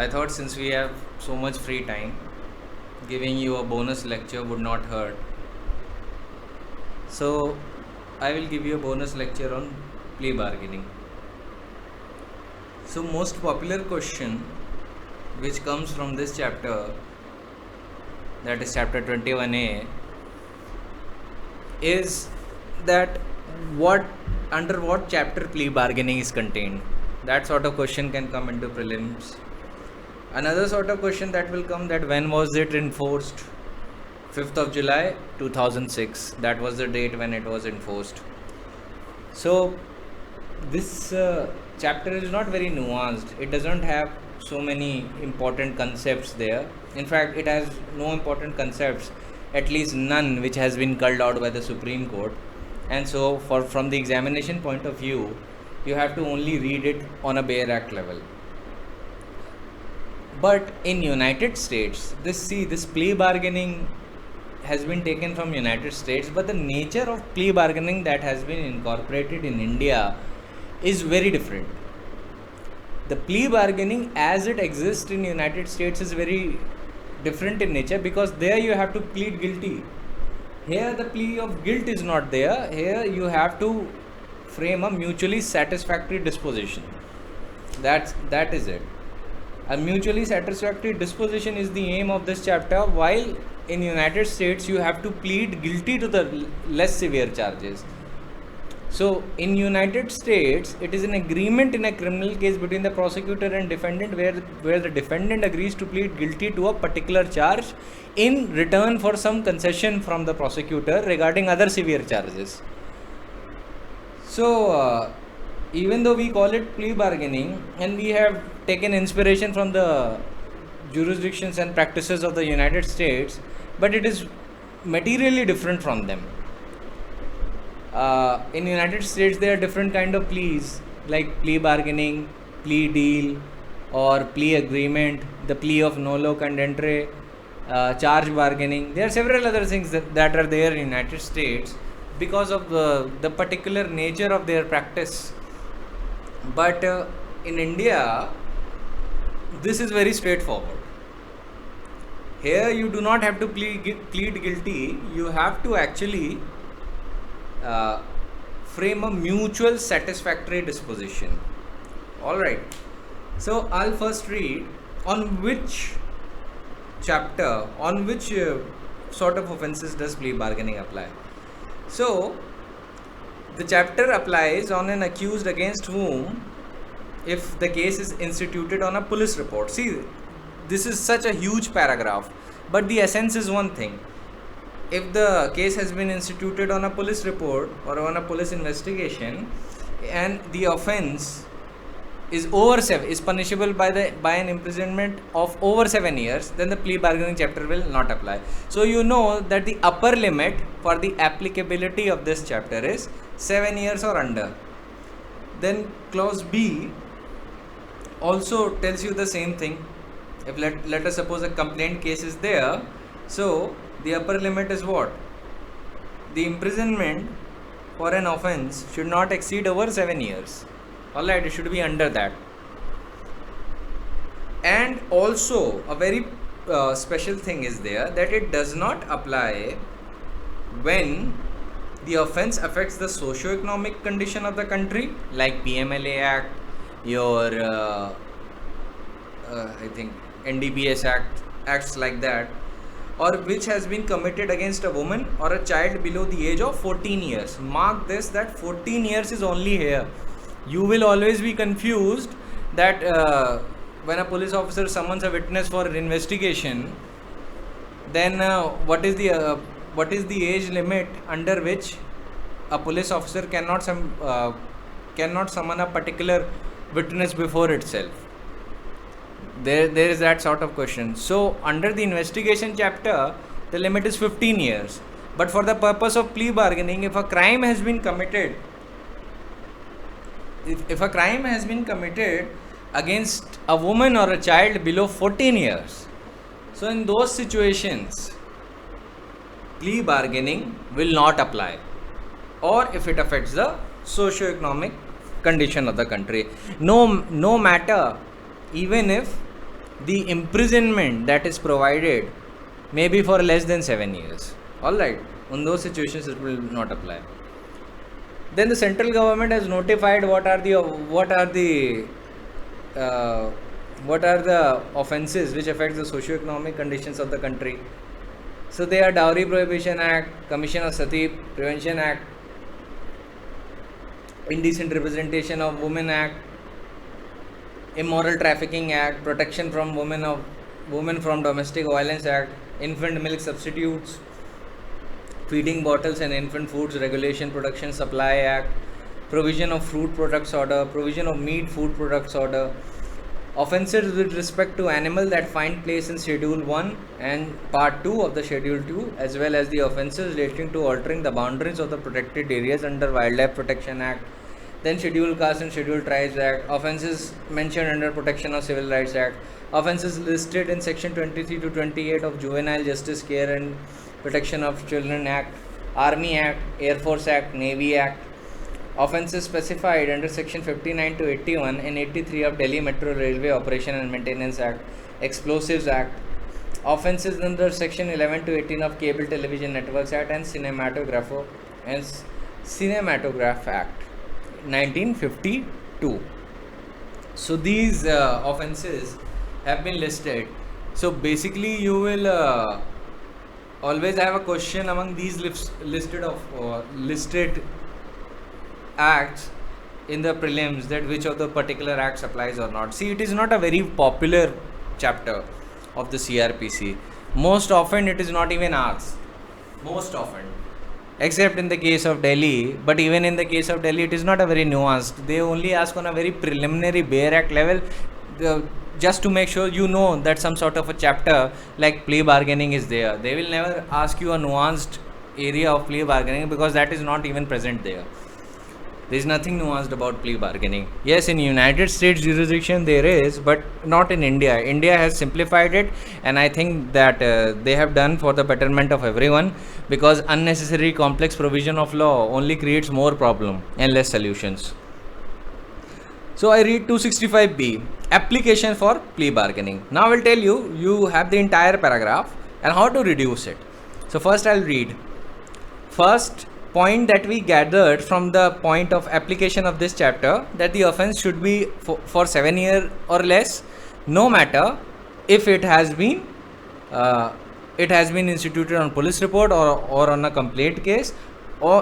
I thought since we have so much free time, giving you a bonus lecture would not hurt. So, I will give you a bonus lecture on plea bargaining. So, most popular question which comes from this chapter, that is chapter 21a, is that under what chapter plea bargaining is contained. That sort of question can come into prelims. Another sort of question that will come, that when was it enforced? 5th of July 2006, that was the date when it was enforced. So this chapter is not very nuanced. It doesn't have so many important concepts there. In fact, it has no important concepts, at least none which has been culled out by the Supreme Court. And so from the examination point of view, you have to only read it on a bare act level. But in United States, this plea bargaining has been taken from United States, but the nature of plea bargaining that has been incorporated in India is very different. The plea bargaining as it exists in United States is very different in nature, because there you have to plead guilty. Here the plea of guilt is not there. Here you have to frame a mutually satisfactory disposition. That is it. A mutually satisfactory disposition is the aim of this chapter, while in United States you have to plead guilty to the less severe charges. So in United States, it is an agreement in a criminal case between the prosecutor and defendant, where the defendant agrees to plead guilty to a particular charge in return for some concession from the prosecutor regarding other severe charges. So even though we call it plea bargaining, and we have taken inspiration from the jurisdictions and practices of the United States, but it is materially different from them. In United States, there are different kind of pleas, like plea bargaining, plea deal, or plea agreement, the plea of nolo contendere, charge bargaining. There are several other things that are there in United States because of the particular nature of their practice. But in India, this is very straightforward. Here you do not have to plead guilty. You have to actually frame a mutual satisfactory disposition. Alright, so I'll first read on which chapter, on which sort of offenses does plea bargaining apply. So the chapter applies on an accused against whom, if the case is instituted on a police report. See, this is such a huge paragraph, but the essence is one thing. If the case has been instituted on a police report or on a police investigation, and the offence is punishable by an imprisonment of over 7 years, then the plea bargaining chapter will not apply. So you know that the upper limit for the applicability of this chapter is 7 years or under. Then clause B also tells you the same thing. If let us suppose a complaint case is there, so the upper limit is what? The imprisonment for an offence should not exceed over 7 years. Alright, it should be under that. And also a very special thing is there, that it does not apply when the offence affects the socio-economic condition of the country, like PMLA Act, your I think NDPS Act, acts like that, or which has been committed against a woman or a child below the age of 14 years. Mark this, that 14 years is only here. You will always be confused that when a police officer summons a witness for an investigation, then what is the age limit under which a police officer cannot summon a particular witness before itself. There is that sort of question. So under the investigation chapter, the limit is 15 years. But for the purpose of plea bargaining, if a crime has been committed, against a woman or a child below 14 years, so in those situations, plea bargaining will not apply, or if it affects the socio-economic condition of the country. No matter, even if the imprisonment that is provided may be for less than 7 years. Alright, on those situations it will not apply. Then the central government has notified what are the offences which affect the socio-economic conditions of the country. So they are Dowry Prohibition Act, Commission of Sati Prevention Act, Indecent Representation of Women Act, Immoral Trafficking Act, Protection from Women from Domestic Violence Act, Infant Milk Substitutes, Feeding Bottles and Infant Foods Regulation Production Supply Act, Provision of Fruit Products Order, Provision of Meat Food Products Order, offences with respect to animal that find place in Schedule 1 and Part 2 of the Schedule 2, as well as the offences relating to altering the boundaries of the protected areas under Wildlife Protection Act, then Schedule Caste and Schedule Tribes Act, offences mentioned under Protection of Civil Rights Act, offences listed in Section 23 to 28 of Juvenile Justice Care and Protection of Children Act, Army Act, Air Force Act, Navy Act, offences specified under Section 59 to 81 and 83 of Delhi Metro Railway Operation and Maintenance Act, Explosives Act, offences under Section 11 to 18 of Cable Television Networks Act and Cinematograph Act 1952. So these offences have been listed. So basically you will always have a question among these listed acts in the prelims, that which of the particular acts applies or not. See, it is not a very popular chapter of the CRPC. Most often it is not even asked. Most often. Except in the case of Delhi. But even in the case of Delhi, it is not a very nuanced. They only ask on a very preliminary bare act level, just to make sure you know that some sort of a chapter like plea bargaining is there. They will never ask you a nuanced area of plea bargaining, because that is not even present there. There is nothing nuanced about plea bargaining. Yes, in United States jurisdiction there is, but not in India. India has simplified it, and I think that they have done for the betterment of everyone, because unnecessary complex provision of law only creates more problem and less solutions. So I read 265B, application for plea bargaining. Now I will tell you, you have the entire paragraph and how to reduce it. So first I'll read. First point that we gathered from the point of application of this chapter, that the offense should be for 7 years or less, no matter if it has been instituted on police report or on a complaint case,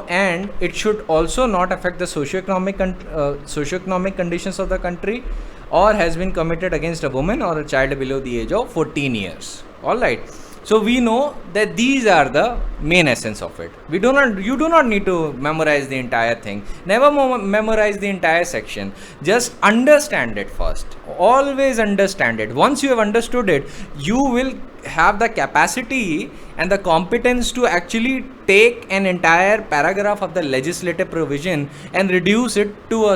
and it should also not affect the socioeconomic conditions of the country, or has been committed against a woman or a child below the age of 14 years. Alright. So we know that these are the main essence of it. You do not need to memorize the entire thing. Never memorize the entire section. Just understand it first. Always understand it. Once you have understood it, you will have the capacity and the competence to actually take an entire paragraph of the legislative provision and reduce it to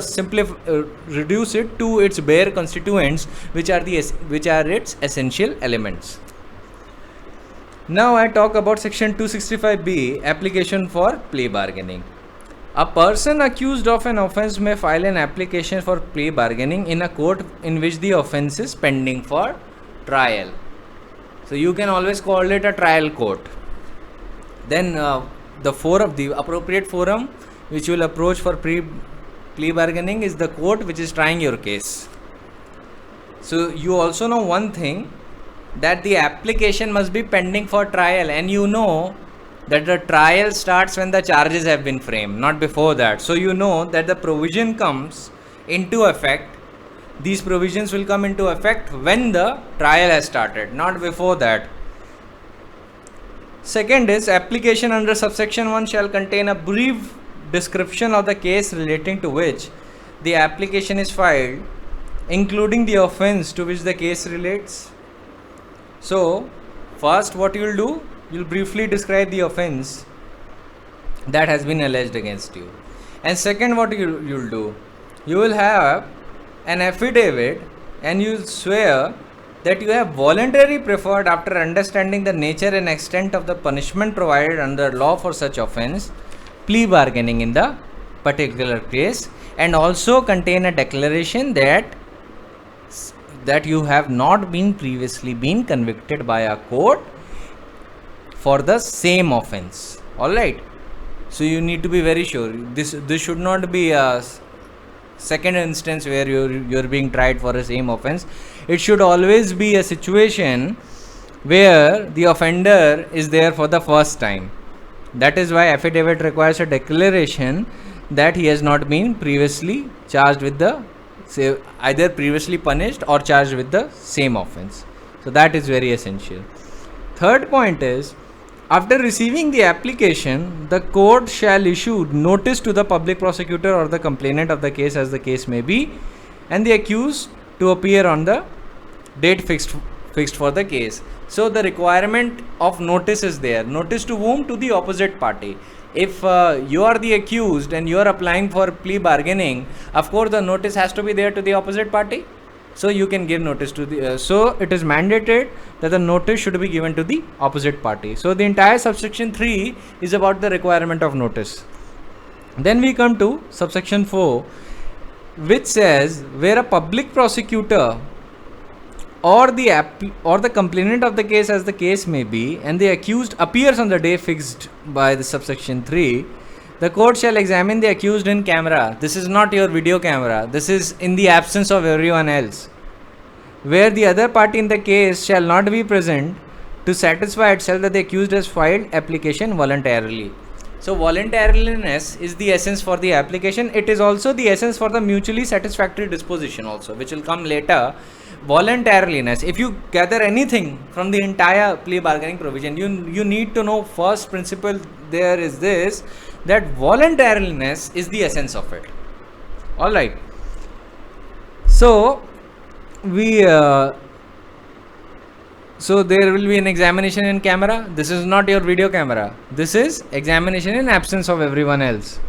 its bare constituents, which are its essential elements. Now I talk about section 265B, application for plea bargaining. A person accused of an offence may file an application for plea bargaining in a court in which the offence is pending for trial. So you can always call it a trial court. Then the appropriate forum which you will approach for plea bargaining is the court which is trying your case. So you also know one thing, that the application must be pending for trial, and you know that the trial starts when the charges have been framed, not before that. So you know that the provision comes into effect, these provisions will come into effect when the trial has started, not before that. Second is, application under subsection 1 shall contain a brief description of the case relating to which the application is filed, including the offence to which the case relates. So first what you will do, you will briefly describe the offence that has been alleged against you. And second, what you will do, you will have an affidavit and you will swear that you have voluntarily preferred, after understanding the nature and extent of the punishment provided under law for such offence, plea bargaining in the particular case, and also contain a declaration that that you have not been previously been convicted by a court for the same offense. All right, so you need to be very sure this should not be a second instance where you're being tried for a same offense. It should always be a situation where the offender is there for the first time. That is why affidavit requires a declaration that he has not been previously charged with the either previously punished or charged with the same offense. So that is very essential. Third point is, after receiving the application, the court shall issue notice to the public prosecutor or the complainant of the case, as the case may be, and the accused to appear on the date fixed for the case. So the requirement of notice is there. Notice to whom? To the opposite party. If you are the accused and you are applying for plea bargaining, of course the notice has to be there to the opposite party. So you can give notice to the so it is mandated that the notice should be given to the opposite party. So the entire subsection 3 is about the requirement of notice. Then we come to subsection 4, which says where a public prosecutor or the complainant of the case, as the case may be, and the accused appears on the day fixed by the subsection 3, the court shall examine the accused in camera. This is not your video camera. This is in the absence of everyone else, where the other party in the case shall not be present, to satisfy itself that the accused has filed application voluntarily. So voluntariness is the essence for the application. It is also the essence for the mutually satisfactory disposition also, which will come later. Voluntariness, if you gather anything from the entire plea bargaining provision, you need to know first principle there is this, that voluntariness is the essence of it. All right, so we so there will be an examination in camera. This is not your video camera. This is examination in absence of everyone else,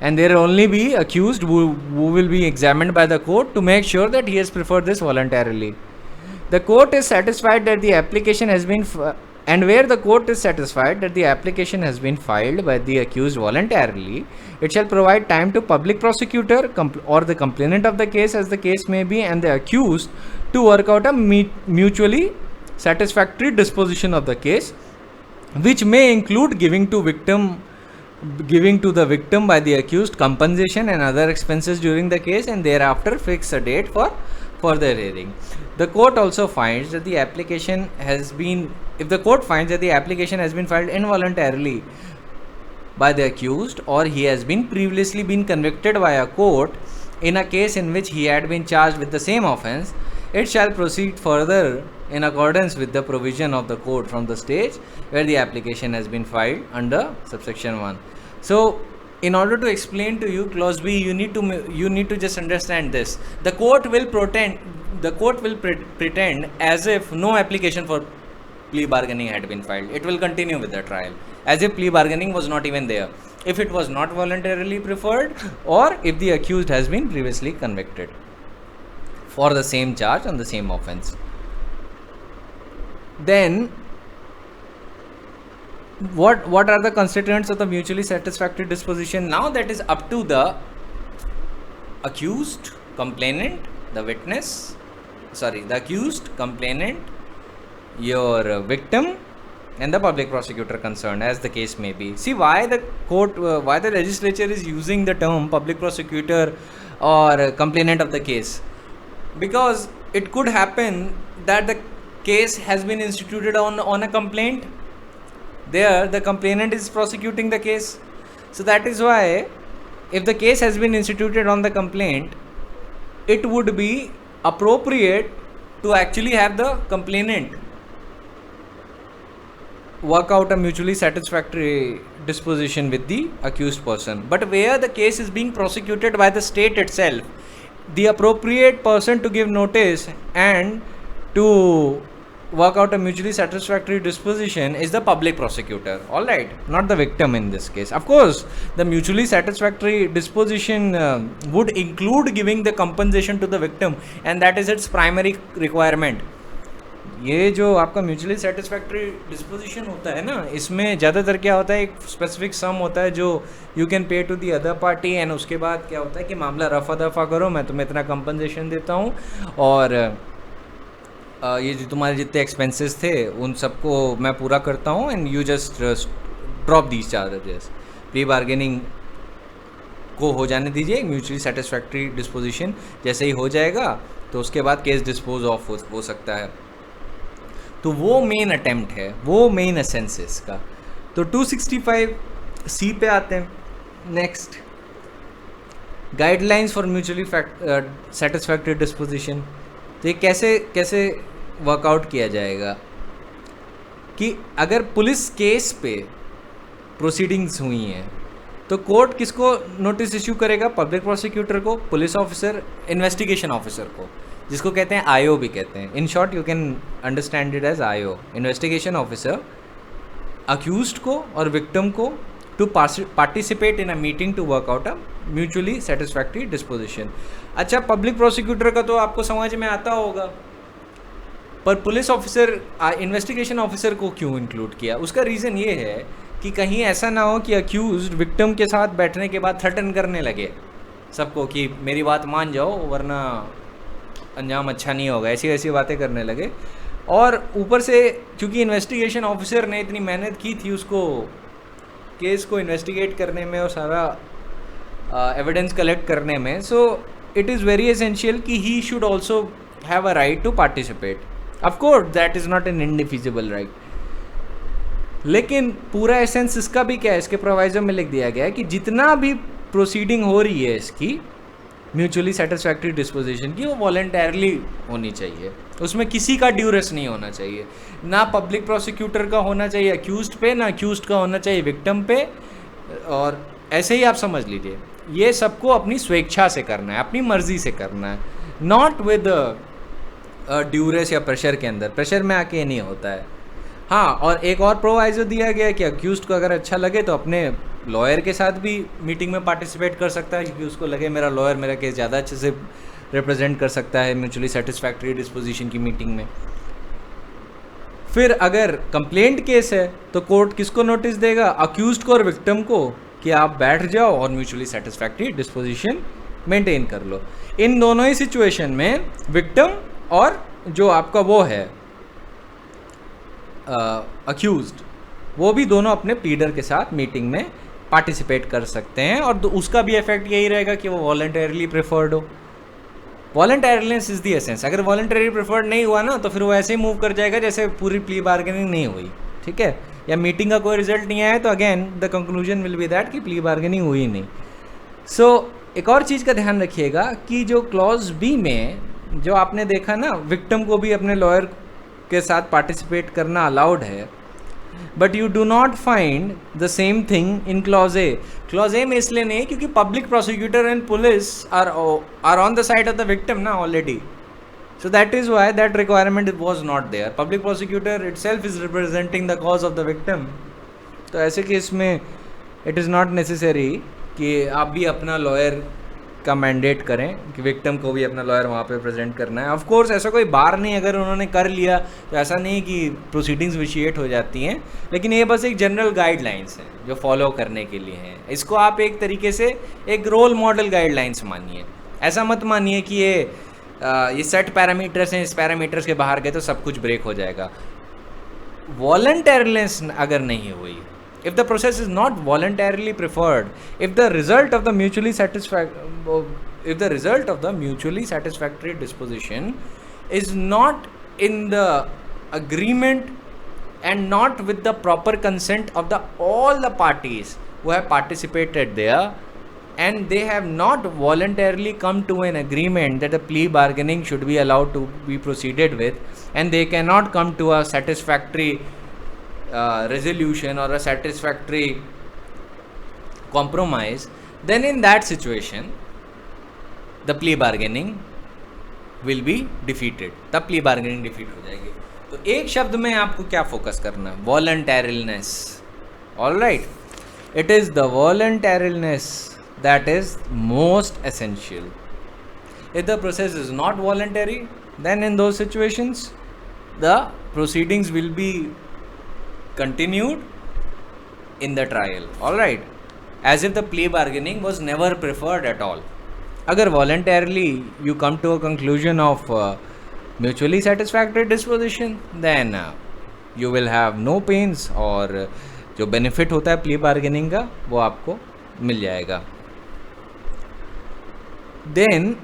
and there will only be accused who will be examined by the court to make sure that he has preferred this voluntarily. The court is satisfied that the application has been and where the court is satisfied that the application has been filed by the accused voluntarily, it shall provide time to public prosecutor or the complainant of the case, as the case may be, and the accused to work out a mutually satisfactory disposition of the case, which may include giving to the victim by the accused compensation and other expenses during the case, and thereafter fix a date for further hearing. The court also finds that the application has been, if the court finds that the application has been filed involuntarily by the accused, or he has been previously been convicted by a court in a case in which he had been charged with the same offense, it shall proceed further in accordance with the provision of the code from the stage where the application has been filed under subsection 1. So in order to explain to you clause B, you need to just understand this. The court will pretend as if no application for plea bargaining had been filed. It will continue with the trial as if plea bargaining was not even there, if it was not voluntarily preferred, or if the accused has been previously convicted for the same charge on the same offense. Then what are the constituents of the mutually satisfactory disposition? Now that is up to the accused, complainant, the witness, the accused, complainant, your victim, and the public prosecutor concerned, as the case may be. See why the legislature is using the term public prosecutor or complainant of the case, because it could happen that the case has been instituted on a complaint. There the complainant is prosecuting the case. So that is why if the case has been instituted on the complaint, it would be appropriate to actually have the complainant work out a mutually satisfactory disposition with the accused person. But where the case is being prosecuted by the state itself, the appropriate person to give notice and to work out a mutually satisfactory disposition is the public prosecutor. All right, not the victim in this case. Of course, the mutually satisfactory disposition would include giving the compensation to the victim, and that is its primary requirement. ये जो आपका mutually satisfactory disposition होता है ना, इसमें ज़्यादातर क्या होता है, एक स्पेसिफिक सम होता है जो you can pay to the other party, and उसके बाद क्या होता है कि मामला रफा दफा करो, मैं तुम्हें इतना कंपनसेशन देता हूँ और ये जो तुम्हारे जितने एक्सपेंसेस थे उन सबको मैं पूरा करता हूँ and you just drop these charges. Pre bargaining को हो जाने दीजिए, म्यूचुअली सेटिस्फैक्ट्री डिस्पोजिशन जैसे ही हो जाएगा तो उसके बाद केस डिस्पोज ऑफ हो सकता है। तो वो मेन अटेम्प्ट है, वो मेन एसेंस है इसका। तो 265C पे आते हैं। Next, guidelines for mutually satisfactory disposition. तो ये कैसे वर्कआउट किया जाएगा कि अगर पुलिस केस पे प्रोसीडिंग्स हुई हैं तो कोर्ट किसको नोटिस इश्यू करेगा? पब्लिक प्रोसिक्यूटर को, पुलिस ऑफिसर, इन्वेस्टिगेशन ऑफिसर को, जिसको कहते हैं आईओ भी कहते हैं। In short you can understand it as IO, investigation officer, accused को और विक्टिम को to participate in a meeting to work out a mutually satisfactory disposition. अच्छा, पब्लिक प्रोसिक्यूटर का तो आपको समझ में आता होगा, पर पुलिस ऑफिसर, इन्वेस्टिगेशन ऑफिसर को क्यों इंक्लूड किया? उसका रीज़न ये है कि कहीं ऐसा ना हो कि अक्यूज्ड विक्टिम के साथ बैठने के बाद थ्रेटन करने लगे सबको कि मेरी बात मान जाओ वरना अंजाम अच्छा नहीं होगा, ऐसी ऐसी बातें करने लगे। और ऊपर से क्योंकि इन्वेस्टिगेशन ऑफिसर ने इतनी मेहनत की थी उसको केस को इन्वेस्टिगेट करने में और सारा एविडेंस कलेक्ट करने में, so it is very essential कि he should also have a right to participate. Of course that is not an indefeasible right, लेकिन पूरा एसेंस इसका भी क्या है, इसके प्रोवाइजो में लिख दिया गया है कि जितना भी प्रोसीडिंग हो रही है इसकी म्यूचुअली सेटिस्फैक्ट्री डिस्पोजिशन की, वो वॉलंटरली होनी चाहिए, उसमें किसी का ड्यूरेस नहीं होना चाहिए, ना पब्लिक प्रोसिक्यूटर का होना चाहिए अक्यूज्ड पे, ना अक्यूज्ड का होना चाहिए विक्टिम पे। और ऐसे ही आप समझ लीजिए ये सबको अपनी स्वेच्छा से करना है, अपनी मर्जी से करना है, नॉट विद ड्यूरेस या प्रेशर के अंदर। प्रेशर में आके नहीं होता है। हाँ, और एक और प्रोवाइजो दिया गया है कि अक्यूज्ड को अगर अच्छा लगे तो अपने लॉयर के साथ भी मीटिंग में पार्टिसिपेट कर सकता है, क्योंकि उसको लगे मेरा लॉयर मेरा केस ज़्यादा अच्छे से रिप्रेजेंट कर सकता है म्यूचुअली सेटिस्फैक्ट्री डिस्पोजिशन की मीटिंग में। फिर अगर कंप्लेंट केस है तो कोर्ट किसको नोटिस देगा? अक्यूज्ड को और विक्टिम को कि आप बैठ जाओ और म्यूचुअली सेटिस्फैक्ट्री डिस्पोजिशन मेंटेन कर लो। इन दोनों ही सिचुएशन में विक्टिम और जो आपका वो है अक्यूज्ड, वो भी दोनों अपने प्लीडर के साथ मीटिंग में पार्टिसिपेट कर सकते हैं। और उसका भी इफेक्ट यही रहेगा कि वो वॉलंटरली प्रेफर्ड हो। वॉलंटरीनेस इज दी एसेंस। अगर वॉलंटरी प्रेफर्ड नहीं हुआ ना तो फिर वो ऐसे ही मूव कर जाएगा जैसे पूरी प्ली बार्गेनिंग नहीं हुई, ठीक है, या मीटिंग का कोई रिजल्ट नहीं आया तो again the conclusion will be that कि प्ली बार्गेनिंग हुई नहीं। सो एक और चीज़ का ध्यान रखिएगा कि जो क्लॉज बी में जो आपने देखा ना, विक्टिम को भी अपने लॉयर के साथ पार्टिसिपेट करना अलाउड है, but you do not find the same thing in clause A. Clause A में इसलिए नहीं क्योंकि public prosecutor and police are on the side of the victim ना already, so that is why that requirement was not there. Public prosecutor itself is representing the cause of the victim. तो ऐसे case में it is not necessary कि आप भी अपना lawyer का mandate करें कि विक्टिम को भी अपना लॉयर वहाँ पे प्रेजेंट करना है। ऑफ कोर्स ऐसा कोई बार नहीं, अगर उन्होंने कर लिया तो ऐसा नहीं कि प्रोसीडिंग्स विशिएट हो जाती हैं, लेकिन ये बस एक जनरल गाइडलाइंस है जो फॉलो करने के लिए हैं। इसको आप एक तरीके से एक रोल मॉडल गाइडलाइंस मानिए, ऐसा मत मानिए कि ये सेट पैरामीटर्स हैं, इस पैरामीटर्स के बाहर गए तो सब कुछ ब्रेक हो जाएगा। वॉलंटरीनेस अगर नहीं हुई, if the process is not voluntarily preferred, if the result of the mutually satisfactory disposition is not in the agreement and not with the proper consent of all the parties who have participated there, and they have not voluntarily come to an agreement that the plea bargaining should be allowed to be proceeded with, and they cannot come to a satisfactory resolution or a satisfactory compromise, then in that situation the plea bargaining will be defeated. तब plea bargaining defeat हो जाएगी। तो एक शब्द में आपको क्या focus करना है? voluntariness. All right, it is the voluntariness that is most essential. If the process is not voluntary, then in those situations the proceedings will be continued in the trial, all right, as if the plea bargaining was never preferred at all. अगर voluntarily you come to a conclusion of mutually satisfactory disposition, then you will have no pains, और जो benefit होता है plea bargaining का वो आपको मिल जाएगा. Then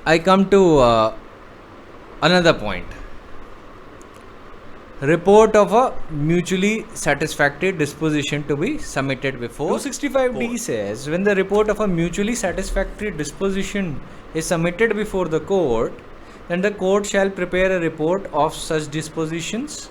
I come to another point. Report of a mutually satisfactory disposition to be submitted before. 265D says when the report of a mutually satisfactory disposition is submitted before the court, then the court shall prepare a report of such dispositions,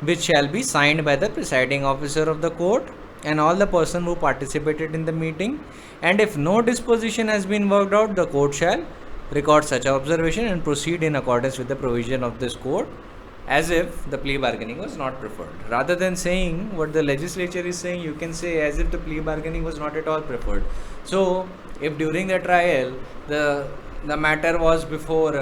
which shall be signed by the presiding officer of the court and all the person who participated in the meeting. And if no disposition has been worked out, the court shall record such observation and proceed in accordance with the provision of this court, as if the plea bargaining was not preferred. Rather than saying what the legislature is saying, you can say as if the plea bargaining was not at all preferred. So if during the trial the matter was before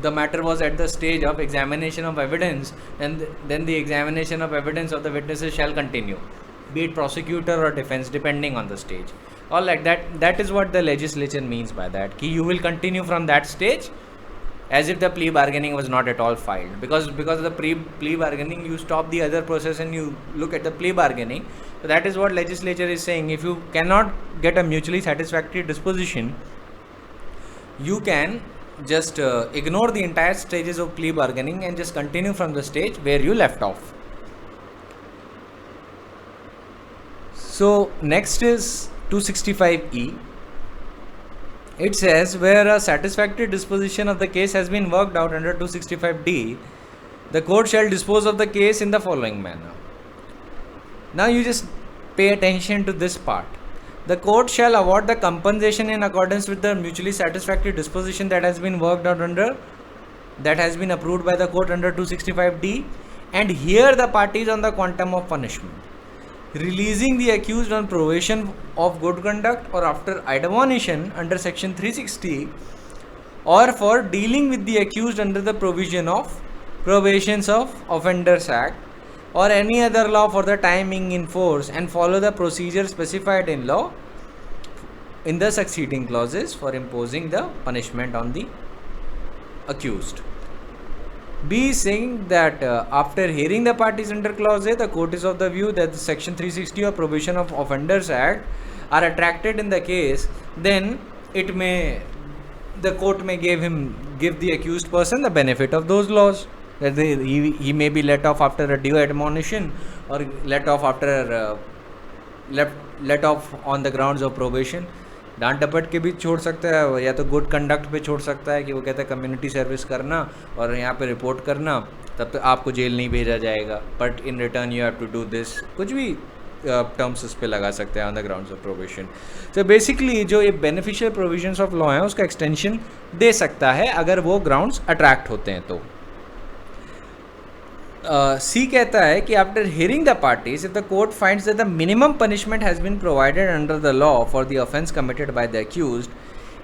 the matter was at the stage of examination of evidence, and then the examination of evidence of the witnesses shall continue, be it prosecutor or defense, depending on the stage. All like that is what the legislature means by that, ki you will continue from that stage as if the plea bargaining was not at all filed, because the plea bargaining, you stop the other process and you look at the plea bargaining. So that is what legislature is saying. If you cannot get a mutually satisfactory disposition, you can just ignore the entire stages of plea bargaining and just continue from the stage where you left off. So next is 265E. It says where a satisfactory disposition of the case has been worked out under 265D, the court shall dispose of the case in the following manner. Now you just pay attention to this part. The court shall award the compensation in accordance with the mutually satisfactory disposition that has been worked out under, that has been approved by the court under 265D, and hear the parties on the quantum of punishment. Releasing the accused on probation of good conduct or after admonition under section 360, or for dealing with the accused under the provision of Probations of Offenders Act or any other law for the time being in force, and follow the procedure specified in law in the succeeding clauses for imposing the punishment on the accused. B is saying that after hearing the parties under clause A, the court is of the view that the section 360 or Probation of Offenders Act are attracted in the case, then the court may give the accused person the benefit of those laws, that he may be let off after a due admonition, or let off after let off on the grounds of probation. डांट डपट के भी छोड़ सकता है, या तो good conduct पे छोड़ सकता है कि वो कहता है कम्युनिटी सर्विस करना और यहाँ पे रिपोर्ट करना, तब तक आपको जेल नहीं भेजा जाएगा, but in return you have to do this, कुछ भी टर्म्स उस पर लगा सकते हैं on the grounds of provision. तो बेसिकली जो ये बेनिफिशियल प्रोविजंस ऑफ लॉ हैं उसका एक्सटेंशन दे सकता है अगर वो ग्राउंड्स अट्रैक्ट होते हैं तो. सी कहता है कि after hearing the parties, if the court finds that the minimum punishment has been provided under the law for the offence committed by the accused,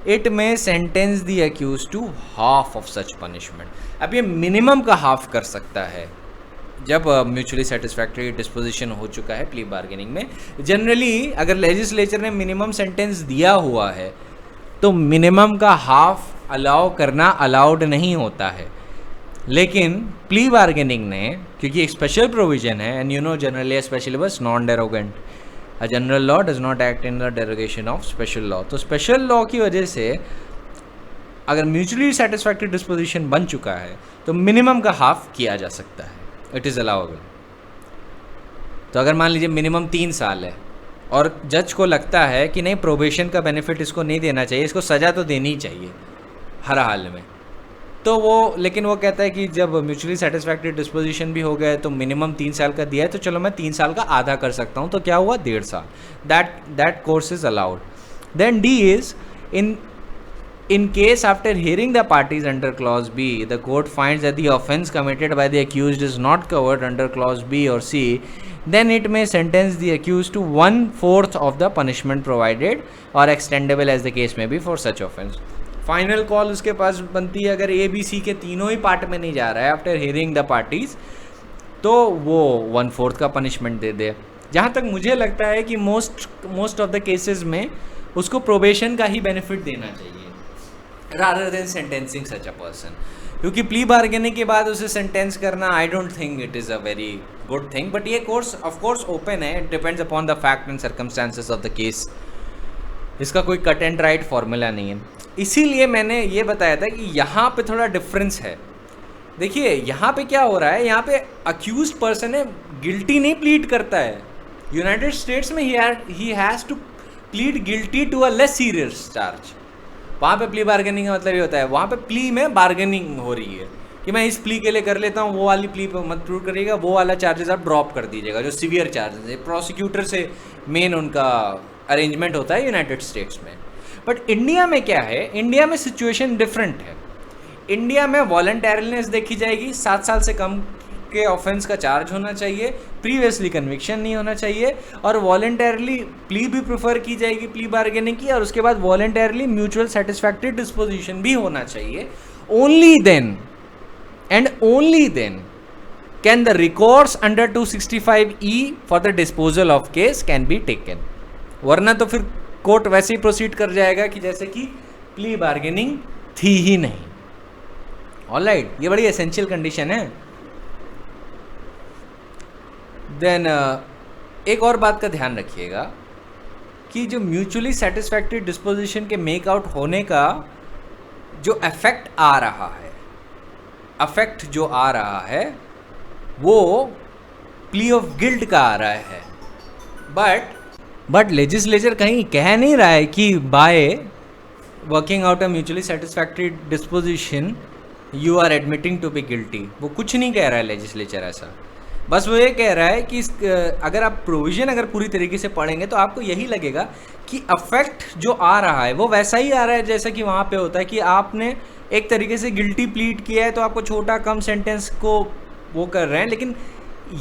it may sentence the accused to half of such punishment. अब ये minimum का half कर सकता है जब mutually satisfactory disposition हो चुका है प्ली बार्गेनिंग में. जनरली अगर लेजिस्लेचर ने मिनिमम सेंटेंस दिया हुआ है तो मिनिमम का हाफ अलाउ करना अलाउड नहीं होता है, लेकिन प्ली बार्गेनिंग ने, क्योंकि एक स्पेशल प्रोविजन है, and you know generalia specialibus non derogant, a general law does not act in the derogation of special law. तो स्पेशल लॉ की वजह से अगर म्यूचुअली सेटिस्फैक्टरी डिस्पोजिशन बन चुका है तो मिनिमम का हाफ किया जा सकता है, इट इज़ अलाउएबल. तो अगर मान लीजिए मिनिमम 3 साल है और जज को लगता है कि नहीं प्रोबेशन का बेनिफिट इसको नहीं देना चाहिए, इसको सज़ा तो देनी ही चाहिए हर हाल में, तो वो, लेकिन वो कहता है कि जब म्यूचुअली सेटिस्फैक्टरी डिस्पोजिशन भी हो गया तो मिनिमम 3 साल का दिया है तो चलो मैं 3 साल का आधा कर सकता हूँ, तो क्या हुआ 1.5 साल. That course is allowed. Then D is in case after hearing the parties under clause B, the court finds that the offence committed by the accused is not covered under clause B or C, then it may sentence the accused to 1/4 of the punishment provided or extendable as the case may be for such offence. Final call उसके पास बनती है अगर A B C के तीनों ही part में नहीं जा रहा है आफ्टर हियरिंग द पार्टीज, तो वो 1/4 का पनिशमेंट दे दे. जहाँ तक मुझे लगता है कि मोस्ट ऑफ द केसेस में उसको प्रोबेशन का ही बेनिफिट देना चाहिए rather than sentencing such a person. क्योंकि प्ली बार्गेनिंग के बाद उसे सेंटेंस करना I don't think it is a very good thing, but ये कोर्स ऑफ कोर्स ओपन है, it depends upon the fact and circumstances of the case. इसका कोई cut and right formula नहीं है. इसीलिए मैंने ये बताया था कि यहाँ पे थोड़ा डिफरेंस है. देखिए यहाँ पे क्या हो रहा है, यहाँ पे अक्यूज पर्सन है गिल्टी नहीं प्लीड करता है. यूनाइटेड स्टेट्स में ही has to plead guilty to a less serious charge. वहाँ पे प्ली बार्गेनिंग का मतलब ये होता है, वहाँ पे प्ली में बार्गेनिंग हो रही है कि मैं इस प्ली के लिए कर लेता हूँ, वो वाली प्ली पे मत प्रूव करिएगा, वो वाला चार्जेस आप ड्रॉप कर दीजिएगा जो सीवियर चार्जेस है. प्रोसिक्यूटर से मेन उनका अरेंजमेंट होता है यूनाइटेड स्टेट्स में. बट इंडिया में क्या है, इंडिया में सिचुएशन डिफरेंट है. इंडिया में वॉलंटरीनेस देखी जाएगी, 7 साल से कम के ऑफेंस का चार्ज होना चाहिए, प्रीवियसली कन्विक्शन नहीं होना चाहिए, और वॉलंटरली प्ली भी प्रेफर की जाएगी प्ली बार्गेनिंग की, और उसके बाद वॉलंटरली म्यूचुअल सेटिस्फैक्टरी डिस्पोजिशन भी होना चाहिए. Only then and only then can the recourse under 265E for the disposal of case can be taken. वरना तो फिर कोर्ट वैसे ही प्रोसीड कर जाएगा कि जैसे कि प्ली बार्गेनिंग थी ही नहीं. ऑलराइट, ये बड़ी एसेंशियल कंडीशन है. देन एक और बात का ध्यान रखिएगा कि जो म्यूचुअली सेटिस्फैक्टरी डिस्पोजिशन के मेक आउट होने का जो इफेक्ट आ रहा है, अफेक्ट जो आ रहा है वो प्ली ऑफ गिल्ट का आ रहा है. बट लेजिस्लेचर कहीं कह नहीं रहा है कि by working out a mutually satisfactory disposition you are admitting to be guilty. वो कुछ नहीं कह रहा है लेजिस्लेचर ऐसा. बस वो ये कह रहा है कि अगर आप प्रोविज़न अगर पूरी तरीके से पढ़ेंगे तो आपको यही लगेगा कि अफेक्ट जो आ रहा है वो वैसा ही आ रहा है जैसा कि वहाँ पे होता है कि आपने एक तरीके से गिल्टी प्लीड किया है तो आपको छोटा कम सेंटेंस को वो कर रहे हैं. लेकिन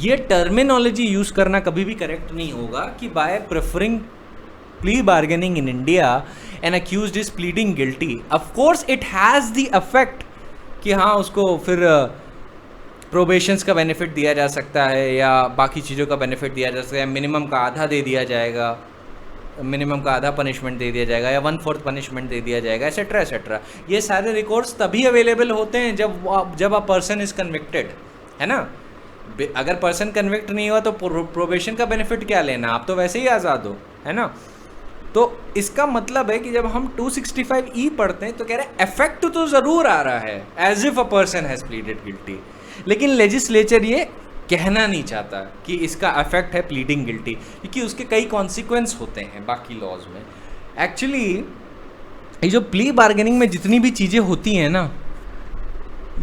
ये टर्मिनोलॉजी यूज़ करना कभी भी करेक्ट नहीं होगा कि by preferring plea bargaining in India and accused is pleading guilty. Of course it has the effect कि हाँ उसको फिर प्रोबेशंस का बेनिफिट दिया जा सकता है या बाकी चीज़ों का बेनिफिट दिया जा सकता है, मिनिमम का आधा दे दिया जाएगा, मिनिमम का आधा पनिशमेंट दे दिया जाएगा या 1/4 पनिशमेंट दे दिया जाएगा, एसेट्रा एसेट्रा. ये सारे रिकॉर्ड्स तभी अवेलेबल होते हैं जब अ पर्सन इज़ कन्विक्टेड, है ना. अगर पर्सन कन्विक्ट नहीं हुआ तो प्रोबेशन का बेनिफिट क्या लेना, आप तो वैसे ही आज़ाद हो, है ना. तो इसका मतलब है कि जब हम 265E पढ़ते हैं तो कह रहे हैं इफेक्ट तो ज़रूर आ रहा है as if a person has pleaded guilty, लेकिन लेजिस्लेचर ये कहना नहीं चाहता कि इसका इफेक्ट है प्लीडिंग गिल्टी, क्योंकि उसके कई कॉन्सिक्वेंस होते हैं बाकी लॉज में. एक्चुअली ये जो प्ली बार्गेनिंग में जितनी भी चीज़ें होती हैं ना,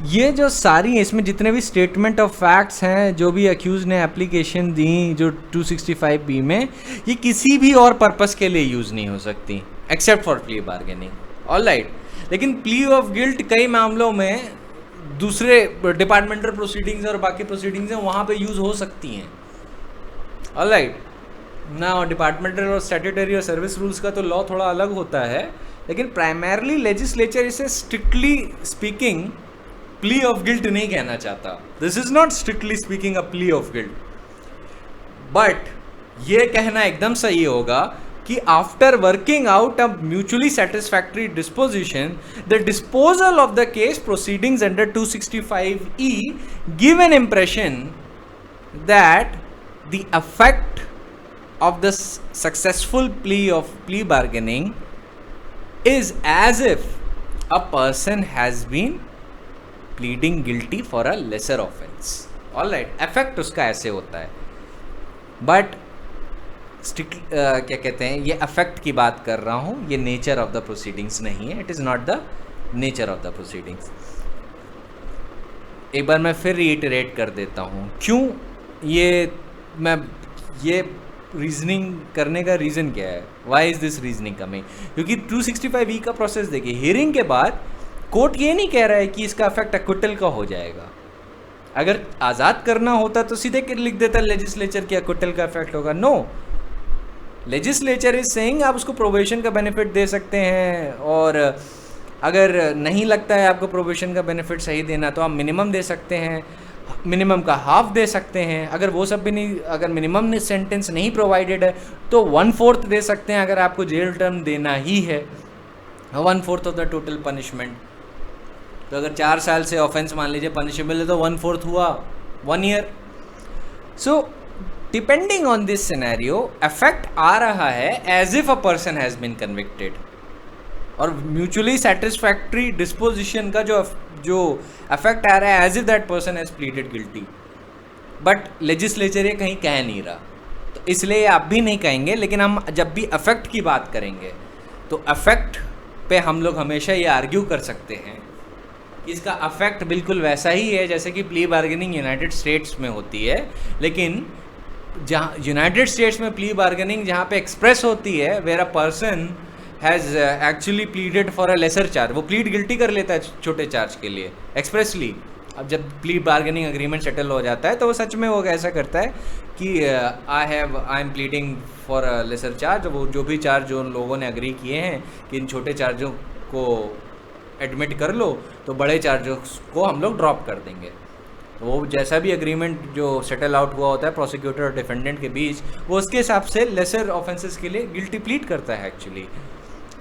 ये जो सारी इसमें जितने भी स्टेटमेंट ऑफ फैक्ट्स हैं जो भी अक्यूज ने एप्लीकेशन दी जो 265B में, ये किसी भी और पर्पस के लिए यूज़ नहीं हो सकती except for plea bargaining. Alright, लेकिन प्ली ऑफ गिल्ट कई मामलों में दूसरे डिपार्टमेंटल प्रोसीडिंग्स और बाकी प्रोसीडिंग्स हैं वहाँ पे यूज़ हो सकती हैं. ऑलराइट ना, डिपार्टमेंटल और स्टैट्यूटरी और सर्विस रूल्स का तो लॉ थोड़ा अलग होता है, लेकिन प्राइमरली लेजिस्लेचर इसे strictly speaking plea of guilt नहीं कहना चाहता. This is not strictly speaking a plea of guilt, but ये कहना एकदम सही होगा कि after working out a mutually satisfactory disposition the disposal of the case proceedings under 265E give an impression that the affect of the successful plea of plea bargaining is as if a person has been pleading guilty for a laser offence. Alright, effect उसका ऐसे होता है. But क्या कहते हैं, ये affect की बात कर रहा हूँ, ये नेचर ऑफ द प्रोसीडिंग्स नहीं है. It is not the nature of the proceedings. एक बार मैं फिर रीइटरेट कर देता हूँ क्यों ये रीजनिंग करने का रीज़न क्या है, why is this reasoning coming. क्योंकि 265E का प्रोसेस देखिए, हियरिंग के बाद कोर्ट ये नहीं कह रहा है कि इसका इफेक्ट एक्विटल का हो जाएगा. अगर आज़ाद करना होता तो सीधे लिख देता लेजिस्लेचर कि एक्विटल का इफेक्ट होगा. नो, लेजिस्लेचर इज सेइंग आप उसको प्रोबेशन का बेनिफिट दे सकते हैं, और अगर नहीं लगता है आपको प्रोबेशन का बेनिफिट सही देना तो आप मिनिमम दे सकते हैं, मिनिमम का हाफ दे सकते हैं. अगर वो सब भी नहीं, अगर मिनिमम सेंटेंस नहीं प्रोवाइडेड है तो 1/4 दे सकते हैं अगर आपको जेल टर्म देना ही है. 1/4 ऑफ द टोटल पनिशमेंट। तो अगर 4 साल से ऑफेंस मान लीजिए पनिशेबल है तो 1/4 हुआ 1 year. So depending on this scenario effect आ रहा है as if a person has been convicted, और म्यूचुअली सेटिस्फैक्ट्री डिस्पोजिशन का जो इफेक्ट आ रहा है as if that person has pleaded guilty, but legislature ये कहीं कह नहीं रहा, तो इसलिए आप भी नहीं कहेंगे। लेकिन हम जब भी अफेक्ट की बात करेंगे तो अफेक्ट पे हम लोग हमेशा ये आर्ग्यू कर सकते हैं कि इसका अफेक्ट बिल्कुल वैसा ही है जैसे कि प्ली बार्गेनिंग यूनाइटेड स्टेट्स में होती है, लेकिन जहाँ यूनाइटेड स्टेट्स में प्ली बार्गेनिंग जहाँ पे एक्सप्रेस होती है where a person has actually pleaded for a lesser charge, वो प्लीड गिल्टी कर लेता है छोटे चार्ज के लिए एक्सप्रेसली। अब जब प्ली बार्गेनिंग अग्रीमेंट सेटल हो जाता है तो वो सच में वो ऐसा करता है कि I am pleading for a lesser charge, वो जो भी चार्ज जो उन लोगों ने अग्री किए हैं कि इन छोटे चार्जों को एडमिट कर लो तो बड़े चार्जेस को हम लोग ड्रॉप कर देंगे। तो वो जैसा भी एग्रीमेंट जो सेटल आउट हुआ होता है प्रोसिक्यूटर और डिफेंडेंट के बीच, वो उसके हिसाब से लेसर ऑफेंसेस के लिए गिल्टी प्लीड करता है actually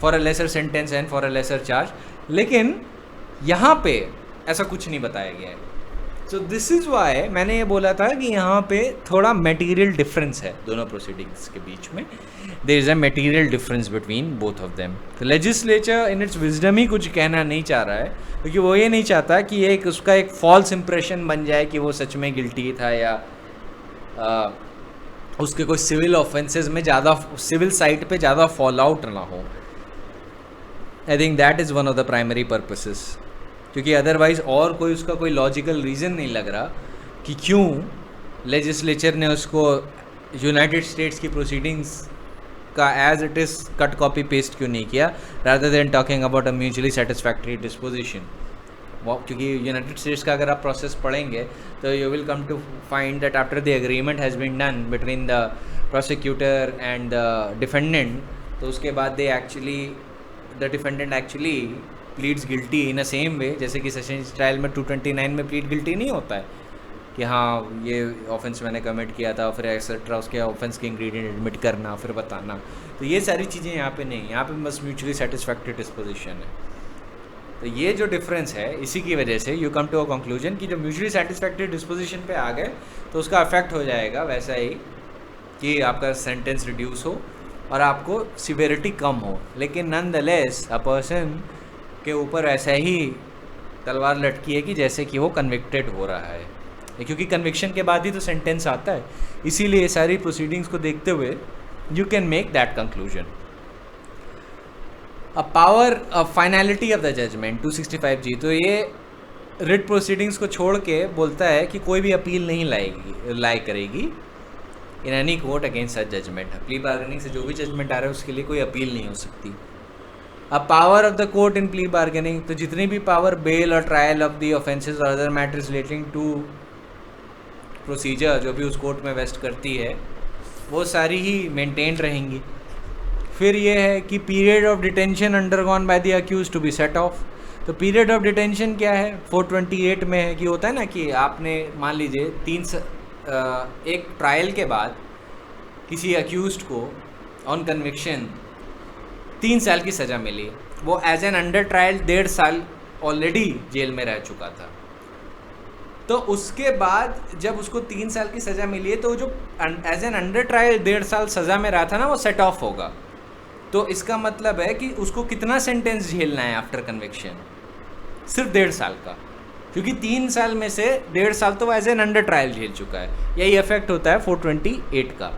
for a laser sentence and for a lesser charge. लेकिन यहाँ पे ऐसा कुछ नहीं बताया गया है। सो दिस इज़ वाई मैंने ये बोला था कि यहाँ पे थोड़ा मटेरियल डिफरेंस है दोनों प्रोसीडिंग्स के बीच में, there is a material difference between both of them. तो लेजिस्लेचर इन इट्स विजडम ही कुछ कहना नहीं चाह रहा है, क्योंकि वो ये नहीं चाहता कि एक उसका एक फॉल्स इंप्रेशन बन जाए कि वो सच में गिल्टी था, या उसके कोई सिविल ऑफेंसेस में ज़्यादा सिविल साइड पे ज़्यादा फॉल आउट ना हो। I think that is one of the primary purposes, क्योंकि अदरवाइज़ और कोई उसका कोई लॉजिकल रीज़न नहीं लग रहा कि क्यों लेजिस्लेचर ने उसको यूनाइटेड स्टेट्स की प्रोसीडिंग्स का as it is cut copy paste क्यों नहीं किया, rather than talking about a mutually satisfactory disposition. क्योंकि यूनाइटेड स्टेट्स का अगर आप प्रोसेस पढ़ेंगे तो you will come to find that after the agreement has been done between the prosecutor and the defendant, तो उसके बाद the defendant actually pleads guilty in a same way, जैसे कि सेशंस ट्रायल में 229 में प्लीड गिल्टी नहीं होता है कि हाँ ये ऑफेंस मैंने कमिट किया था, फिर एक्सेट्रा उसके ऑफेंस के इंग्रेडिएंट एडमिट करना फिर बताना। तो ये सारी चीज़ें यहाँ पे नहीं, यहाँ पे बस म्यूचुअली सेटिस्फैक्ट्री डिस्पोजिशन है। तो ये जो डिफरेंस है इसी की वजह से you come to a conclusion कि जब म्यूचुअली सेटिस्फैक्ट्री डिस्पोजिशन पे आ गए तो उसका इफेक्ट हो जाएगा वैसा ही कि आपका सेंटेंस रिड्यूस हो और आपको सिवियरिटी कम हो, लेकिन नॉनदलेस अ पर्सन के ऊपर ऐसा ही तलवार लटकी है कि जैसे कि वो कन्विक्टेड हो रहा है, क्योंकि कन्विक्शन के बाद ही तो सेंटेंस आता है। इसीलिए सारी प्रोसीडिंग्स को देखते हुए you can make that conclusion. A power of finality of the judgement 265G, तो ये रिट प्रोसीडिंग्स को छोड़ के बोलता है कि कोई भी अपील नहीं लाई करेगी in any court against such judgement. Plea bargaining से जो भी जजमेंट आ रहा है उसके लिए कोई अपील नहीं हो सकती। अब power of the court in plea bargaining, तो जितनी भी पावर बेल और ट्रायल ऑफ द ऑफेंसेस और other matters relating to procedure जो भी उस कोर्ट में वेस्ट करती है वो सारी ही मेंटेन रहेंगी। फिर ये है कि period of detention undergone by the accuse to be set off. तो पीरियड ऑफ डिटेंशन क्या है, 428 में है कि होता है ना कि आपने मान लीजिए एक ट्रायल के बाद किसी अक्यूज्ड को ऑन कन्विक्शन 3 साल की सज़ा मिली, वो एज एन अंडर ट्रायल 1.5 साल ऑलरेडी जेल में रह चुका था। तो उसके बाद जब उसको 3 साल की सज़ा मिली है तो जो एज एन अंडर ट्रायल 1.5 साल सज़ा में रहा था ना वो सेट ऑफ होगा। तो इसका मतलब है कि उसको कितना सेंटेंस झेलना है आफ्टर कन्विक्शन, सिर्फ 1.5 साल का, क्योंकि 3 साल में से 1.5 साल तो वो एज एन अंडर ट्रायल झेल चुका है। यही इफेक्ट होता है 428 का।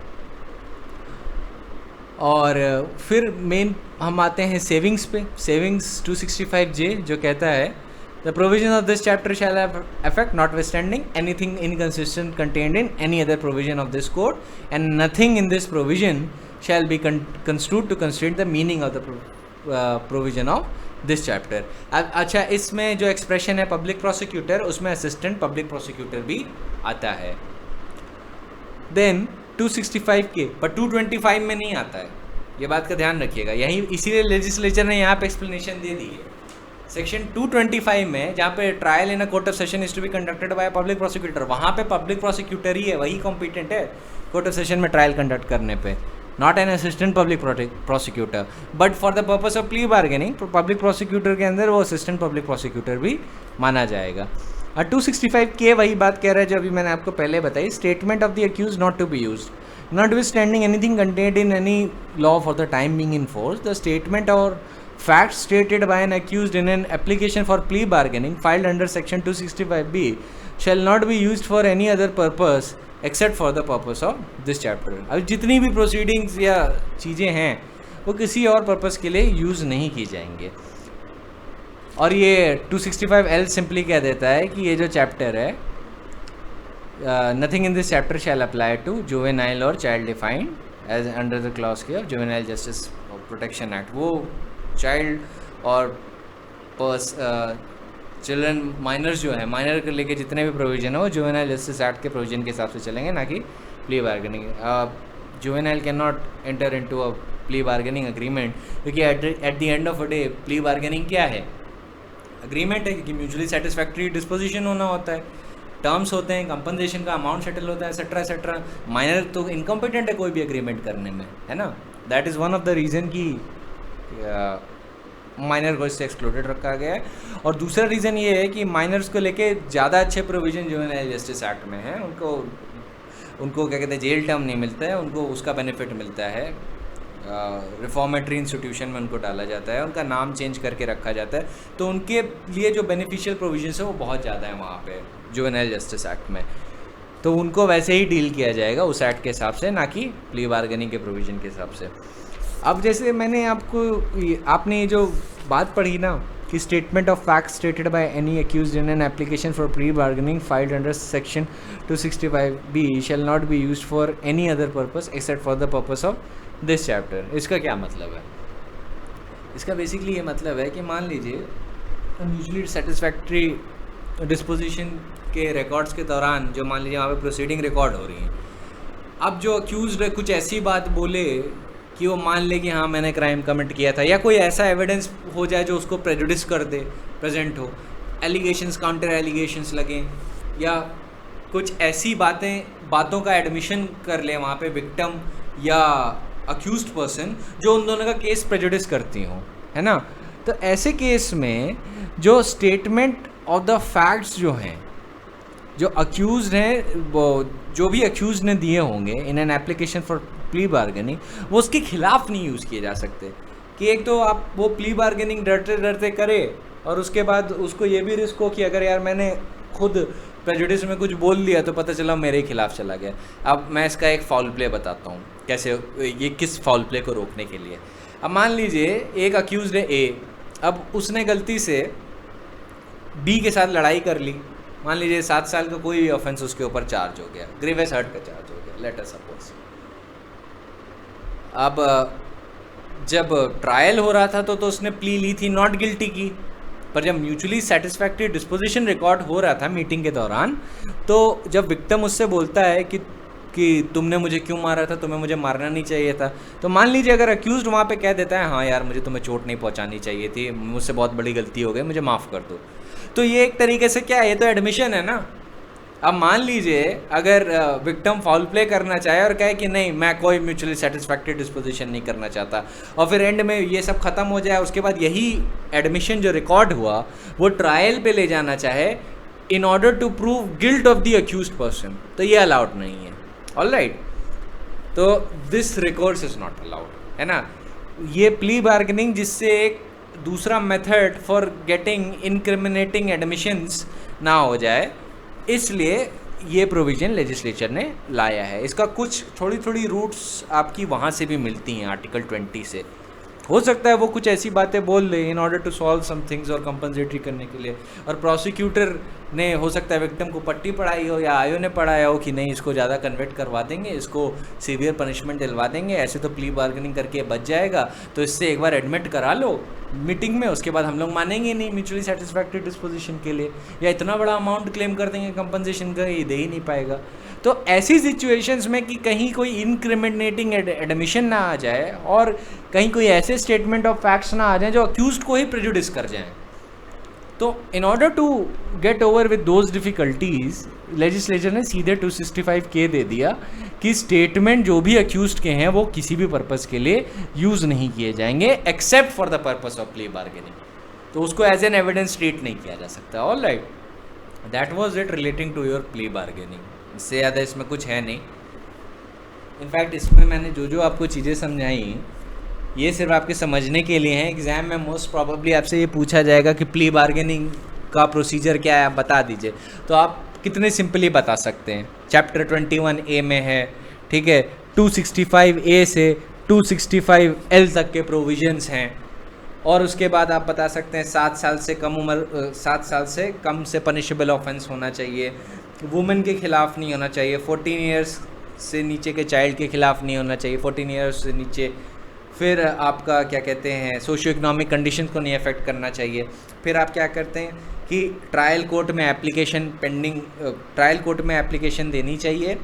और फिर मेन हम आते हैं सेविंग्स पे। सेविंग्स 265J जो कहता है the provision of this chapter shall have effect notwithstanding anything inconsistent contained in any other provision of this code and nothing in this provision shall be construed to constrain the meaning of the provision of this chapter। अच्छा, इसमें जो expression है public prosecutor, उसमें assistant public prosecutor भी आता है। Then 265 के पर 225 में नहीं आता है, ये बात का ध्यान रखिएगा। यही इसीलिए लेजिस्लेचर ने यहाँ पे एक्सप्लेनेशन दे दी है। सेक्शन 225 में जहाँ पे trial in a court of session is to be conducted by public prosecutor, वहाँ पे पब्लिक प्रोसिक्यूटर ही है, वही कॉम्पिटेंट है कोर्ट ऑफ सेशन में ट्रायल कंडक्ट करने पे। Not an assistant public prosecutor, but for the purpose of plea bargaining public prosecutor के अंदर वो असिस्टेंट पब्लिक प्रोसिक्यूटर भी माना जाएगा। 265K वही बात कह रहा है जो अभी मैंने आपको पहले बताई, statement of the accuse not to be used, notwithstanding anything contained in any law for the time being in force, the statement or facts stated by an accused in an application for plea bargaining filed under section 265B shall not be used for any other purpose except for the purpose of this chapter। अब जितनी भी proceedings या चीज़ें हैं वो किसी और purpose के लिए यूज़ नहीं की जाएंगे। और ये 265L सिंपली कह देता है कि ये जो चैप्टर है, nothing in this chapter shall apply to juvenile or child defined as under the clause के of Juvenile Justice Protection Act। वो child और चिल्ड्रन माइनर्स जो है, माइनर के लेके जितने भी प्रोविजन है वो जुवेनाइल जस्टिस एक्ट के प्रोविजन के हिसाब से चलेंगे, ना कि plea bargaining. Juvenile can not enter into a plea bargaining agreement, क्योंकि at the end of a day plea bargaining क्या है? अग्रीमेंट है, क्योंकि म्यूचुअली सेटिस्फैक्ट्री डिस्पोजिशन होना होता है, टर्म्स होते हैं, कंपनसेशन का अमाउंट सेटल होता है, एक्सेट्रा एक्सेट्रा। माइनर तो इनकम्पिटेंट है कोई भी अग्रीमेंट करने में, है ना। That is one of the reason कि माइनर को इससे एक्सक्लूडेड रखा गया है। और दूसरा रीज़न ये है कि माइनर्स को लेके ज़्यादा अच्छे प्रोविजन जुवेनाइल जस्टिस एक्ट में है, उनको क्या कहते हैं, जेल टर्म नहीं मिलता है, उनको उसका बेनिफिट मिलता है, रिफॉर्मेटरी इंस्टीट्यूशन में उनको डाला जाता है, उनका नाम चेंज करके रखा जाता है, तो उनके लिए जो बेनिफिशियल प्रोविजंस है वो बहुत ज़्यादा है वहाँ पे जुवेनाइल जस्टिस एक्ट में। तो उनको वैसे ही डील किया जाएगा उस एक्ट के हिसाब से, ना कि प्ली बार्गेनिंग के प्रोविज़न के हिसाब से। अब जैसे मैंने आपने ये जो बात पढ़ी ना कि statement of facts stated by any accused in an application for pre bargaining filed under section 265B shall not be used for any other purpose except for the purpose of this chapter. इसका क्या मतलब है? इसका basically ये मतलब है कि मान लीजिए म्यूचुअली सेटिस्फैक्ट्री डिस्पोजिशन के रिकॉर्ड्स के दौरान जो मान लीजिए वहाँ पे प्रोसीडिंग रिकॉर्ड हो रही हैं, अब जो अक्यूज्ड कुछ ऐसी बात बोले कि वो मान ले कि हाँ मैंने क्राइम कमिट किया था, या कोई ऐसा एविडेंस हो जाए जो उसको प्रेजुडिस कर दे, प्रेजेंट हो, एलिगेशंस काउंटर एलिगेशंस लगें, या कुछ ऐसी बातों का एडमिशन कर ले वहाँ पे विक्टिम या अक्यूज्ड पर्सन जो उन दोनों का केस प्रेजुडिस करती हों, है ना। तो ऐसे केस में जो स्टेटमेंट ऑफ द फैक्ट्स जो हैं, जो अक्यूज्ड हैं, वो जो भी अक्यूज्ड ने दिए होंगे in an application for plea bargaining, वो उसके खिलाफ नहीं यूज़ किए जा सकते। कि एक तो आप वो प्ली बार्गेनिंग डरते डरते करे और उसके बाद उसको ये भी रिस्क हो कि अगर यार मैंने खुद प्रेजुडिस में कुछ बोल लिया तो पता चला मेरे खिलाफ चला गया। अब मैं इसका एक फाउल प्ले बताता हूँ कैसे, ये किस फाउल प्ले को रोकने के लिए। अब मान लीजिए एक अक्यूज्ड है ए, अब उसने गलती से बी के साथ लड़ाई कर ली, मान लीजिए 7 साल का कोई भी ऑफेंस उसके ऊपर चार्ज हो गया, ग्रीवियस हर्ट का चार्ज हो गया, लेट अस सपोज। अब जब ट्रायल हो रहा था तो उसने प्ली ली थी, नॉट गिल्टी की, पर जब म्यूचुअली सेटिस्फैक्ट्री डिस्पोजिशन रिकॉर्ड हो रहा था मीटिंग के दौरान, तो जब विक्टिम उससे बोलता है कि तुमने मुझे क्यों मारा था, तुम्हें मुझे मारना नहीं चाहिए था, तो मान लीजिए अगर अक्यूज्ड वहाँ पे कह देता है हाँ यार मुझे तुम्हें चोट नहीं पहुँचानी चाहिए थी, मुझसे बहुत बड़ी गलती हो गई, मुझे माफ़ कर दो, तो ये एक तरीके से क्या है, ये तो एडमिशन है ना। अब मान लीजिए अगर विक्टिम फाउल प्ले करना चाहे और कहे कि नहीं मैं कोई म्यूचुअली सेटिस्फैक्ट्री डिस्पोजिशन नहीं करना चाहता, और फिर एंड में ये सब ख़त्म हो जाए, उसके बाद यही एडमिशन जो रिकॉर्ड हुआ वो ट्रायल पे ले जाना चाहे in order to prove guilt of the accused person, तो ये अलाउड नहीं है। ऑलराइट, तो this recourse is not allowed, है ना। ये प्ली बार्गेनिंग जिससे एक दूसरा method for getting incriminating admissions ना हो जाए, इसलिए ये प्रोविज़न लेजिस्लेचर ने लाया है। इसका कुछ थोड़ी थोड़ी रूट्स आपकी वहाँ से भी मिलती हैं आर्टिकल 20 से। हो सकता है वो कुछ ऐसी बातें बोल ले in order to solve some things और कंपनसेटरी करने के लिए, और प्रोसिक्यूटर ने हो सकता है विक्टिम को पट्टी पढ़ाई हो या आयो ने पढ़ाया हो कि नहीं इसको ज़्यादा कन्वर्ट करवा देंगे, इसको सीवियर पनिशमेंट दिलवा देंगे, ऐसे तो प्ली बार्गेनिंग करके बच जाएगा, तो इससे एक बार एडमिट करा लो मीटिंग में, उसके बाद हम लोग मानेंगे नहीं म्यूचुअली सेटिस्फैक्ट्री डिस्पोजिशन के लिए, या इतना बड़ा अमाउंट क्लेम कर देंगे कंपनसेशन का, ये दे ही नहीं पाएगा। तो ऐसी सिचुएशंस में कि कहीं कोई इनक्रिमिनेटिंग एडमिशन ना आ जाए और कहीं कोई ऐसे स्टेटमेंट ऑफ फैक्ट्स ना आ जाए जो अक्यूज्ड को ही प्रेजुडिस कर जाएं, तो in order to get over with those difficulties legislature ने सीधे 265K दे दिया कि स्टेटमेंट जो भी अक्यूज्ड के हैं वो किसी भी पर्पस के लिए यूज़ नहीं किए जाएंगे except for the purpose of plea bargaining, तो उसको एज एन एविडेंस ट्रीट नहीं किया जा सकता। All right, that was it relating to your plea bargaining. इससे ज़्यादा इसमें कुछ है नहीं। इनफैक्ट इसमें मैंने जो जो आपको चीज़ें समझाई ये सिर्फ आपके समझने के लिए हैं। एग्ज़ाम में मोस्ट प्रॉबेबली आपसे ये पूछा जाएगा कि प्ली बार्गेनिंग का प्रोसीजर क्या है, आप बता दीजिए, तो आप कितने सिंपली बता सकते हैं। चैप्टर 21A में है, ठीक है, 265A से 265L तक के प्रोविजंस हैं, और उसके बाद आप बता सकते हैं 7 साल से कम उम्र, 7 साल से कम से पनिशेबल ऑफेंस होना चाहिए, वुमेन के खिलाफ नहीं होना चाहिए, 14 ईयर्स से नीचे के चाइल्ड के खिलाफ नहीं होना चाहिए, 14 ईयर्स से नीचे, फिर आपका क्या कहते हैं सोशियो इकोनॉमिक कंडीशन को नहीं अफेक्ट करना चाहिए। फिर आप क्या करते हैं कि ट्रायल कोर्ट में एप्लीकेशन पेंडिंग, ट्रायल कोर्ट में एप्लीकेशन देनी चाहिए,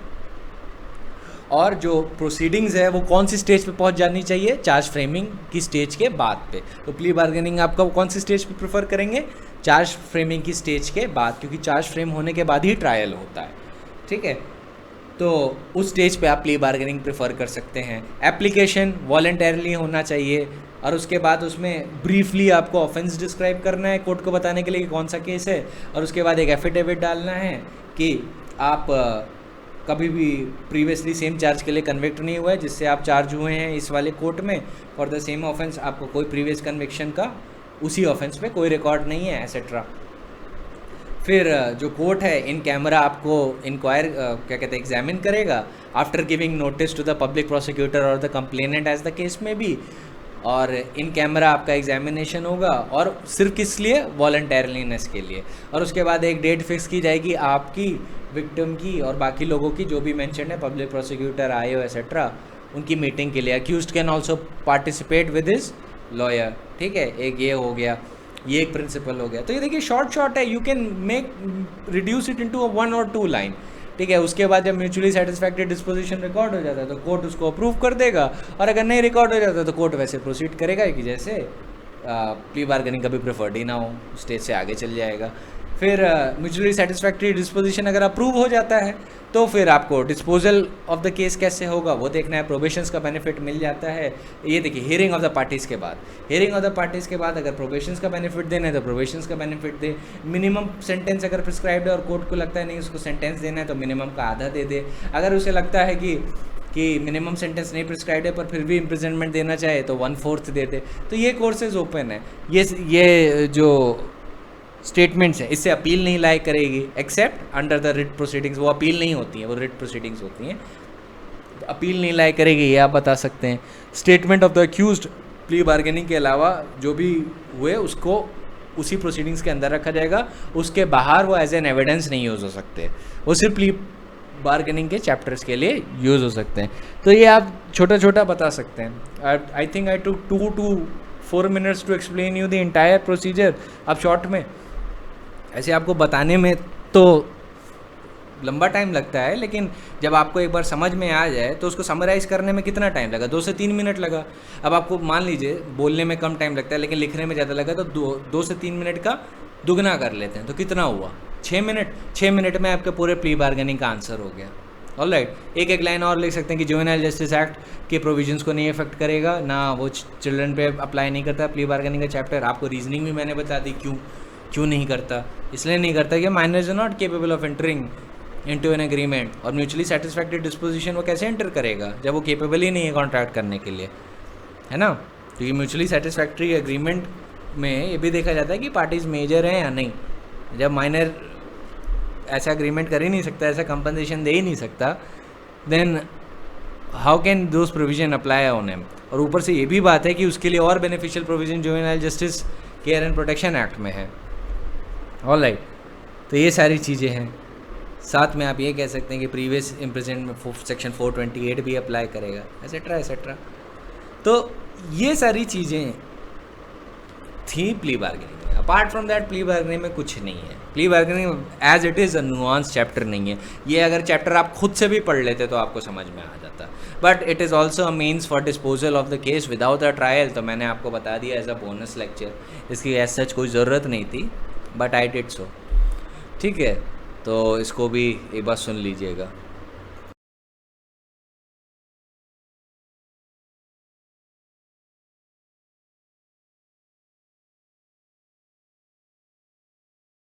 और जो प्रोसीडिंग्स है वो कौन सी स्टेज पे पहुंच जानी चाहिए, चार्ज फ्रेमिंग की स्टेज के बाद पे। तो प्ली बार्गेनिंग आपका कौन सी स्टेज पे प्रेफर करेंगे, चार्ज फ्रेमिंग की स्टेज के बाद, क्योंकि चार्ज फ्रेम होने के बाद ही ट्रायल होता है, ठीक है। तो उस स्टेज पे आप प्ली बार्गेनिंग प्रेफर कर सकते हैं। एप्लीकेशन वॉलंटरली होना चाहिए, और उसके बाद उसमें ब्रीफली आपको ऑफेंस डिस्क्राइब करना है कोर्ट को बताने के लिए कि कौन सा केस है, और उसके बाद एक एफिडेविट डालना है कि आप कभी भी प्रीवियसली सेम चार्ज के लिए कन्विक्ट नहीं हुआ है, जिससे आप चार्ज हुए हैं इस वाले कोर्ट में, फॉर द सेम ऑफेंस आपको कोई प्रीवियस कन्विक्शन का उसी ऑफेंस पे कोई रिकॉर्ड नहीं है, एसेट्रा। फिर जो कोर्ट है इन कैमरा आपको इंक्वायर क्या कहते हैं एग्जामिन करेगा, after giving notice to the public prosecutor और the complainant as the case में भी, और इन कैमरा आपका एग्जामिनेशन होगा, और सिर्फ किस लिए, वॉलंटरीनेस के लिए। और उसके बाद एक डेट फिक्स की जाएगी आपकी, विक्टिम की और बाकी लोगों की जो भी मेंशन है, पब्लिक प्रोसिक्यूटर, आईओ एसेट्रा, उनकी मीटिंग के लिए। Accused can also participate with his lawyer, ठीक है, एक ये हो गया, ये एक प्रिंसिपल हो गया। तो ये देखिए शॉर्ट है, you can make reduce it into 1 or 2 line, ठीक है। उसके बाद जब म्यूचुअली सेटिस्फैक्टरी डिस्पोजिशन रिकॉर्ड हो जाता है तो कोर्ट उसको अप्रूव कर देगा, और अगर नहीं रिकॉर्ड हो जाता तो कोर्ट वैसे प्रोसीड करेगा कि जैसे प्ली बार्गेनिंग कभी प्रेफर्ड ही ना हो, स्टेज से आगे चल जाएगा। फिर म्यूचुअली सेटिस्फैक्टरी डिस्पोजिशन अगर अप्रूव हो जाता है तो फिर आपको डिस्पोजल ऑफ द केस कैसे होगा वो देखना है, प्रोबेशंस का बेनिफिट मिल जाता है। ये देखिए हियरिंग ऑफ द पार्टीज़ के बाद, हियरिंग ऑफ द पार्टीज़ के बाद अगर प्रोबेशंस का बेनिफिट देना है तो प्रोबेशंस का बेनिफिट दे, मिनिमम सेंटेंस अगर प्रिस्क्राइब्ड है और कोर्ट को लगता है नहीं उसको सेंटेंस देना है तो मिनिमम का आधा दे दे। अगर उसे लगता है कि मिनिमम सेंटेंस नहीं प्रिस्क्राइब्ड है पर फिर भी इम्प्रिजनमेंट देना चाहे तो 1/4 दे दे। तो ये कोर्सेज ओपन है। ये जो स्टेटमेंट्स हैं इससे अपील नहीं लाई करेगी accept under the writ proceedings. वो अपील नहीं होती हैं, वो रिट प्रोसीडिंग्स होती हैं, अपील नहीं लाई करेगी, ये आप बता सकते हैं। Statement of the accused plea bargaining के अलावा जो भी हुए उसको उसी प्रोसीडिंग्स के अंदर रखा जाएगा, उसके बाहर वो एज एन एविडेंस नहीं यूज़ हो सकते, वो सिर्फ प्ली बार्गेनिंग के चैप्टर्स के लिए यूज़ हो सकते हैं। तो ये आप छोटा छोटा बता सकते हैं। I think I took 2 to 4 minutes to explain you the entire procedure. अब शॉर्ट में ऐसे आपको बताने में तो लंबा टाइम लगता है, लेकिन जब आपको एक बार समझ में आ जाए तो उसको समराइज़ करने में कितना टाइम लगा, 2 से 3 मिनट लगा। अब आपको मान लीजिए बोलने में कम टाइम लगता है लेकिन लिखने में ज़्यादा लगा, तो 2 से 3 मिनट का दुगना कर लेते हैं तो कितना हुआ, 6 मिनट। 6 मिनट में आपके पूरे प्ली बार्गेनिंग का आंसर हो गया। ऑलराइट, एक लाइन और लिख सकते हैं कि जुवेनाइल जस्टिस एक्ट के प्रोविजंस को नहीं अफेक्ट करेगा, ना वो चिल्ड्रन पे अप्लाई नहीं करता प्ली बार्गेनिंग का चैप्टर। आपको रीजनिंग भी मैंने बता दी क्यों नहीं करता। इसलिए नहीं करता कि minors are not capable of entering into an agreement, और म्यूचुअली सेटिस्फैक्टरी डिस्पोजिशन वो कैसे एंटर करेगा जब वो केपेबल ही नहीं है कॉन्ट्रैक्ट करने के लिए, है ना। क्योंकि म्यूचुअली सेटिस्फैक्टरी एग्रीमेंट में ये भी देखा जाता है कि पार्टीज मेजर हैं या नहीं। जब माइनर ऐसा एग्रीमेंट कर ही नहीं सकता, ऐसा कंपनसेशन दे ही नहीं सकता, then how can those provision apply on him. और ऊपर से ये भी बात है कि उसके लिए और beneficial provision juvenile justice care and protection act में है। ऑलराइट, तो ये सारी चीज़ें हैं। साथ में आप ये कह सकते हैं कि प्रीवियस इम्प्रिजनमेंट में सेक्शन 428 भी अप्लाई करेगा, एसेट्रा एसेट्रा। तो ये सारी चीज़ें थी प्ली बार्गेनिंग में। Apart from that plea bargaining में कुछ नहीं है। Plea bargaining as it is a nuance chapter नहीं है। ये अगर चैप्टर आप खुद से भी पढ़ लेते तो आपको समझ में आ जाता, but it is also a means for disposal of the case without a trial. तो मैंने आपको बता दिया एज अ बोनस लेक्चर, इसकी एज सच कोई ज़रूरत नहीं थी। But I did so. ठीक है, तो इसको भी एक बार सुन लीजिएगा।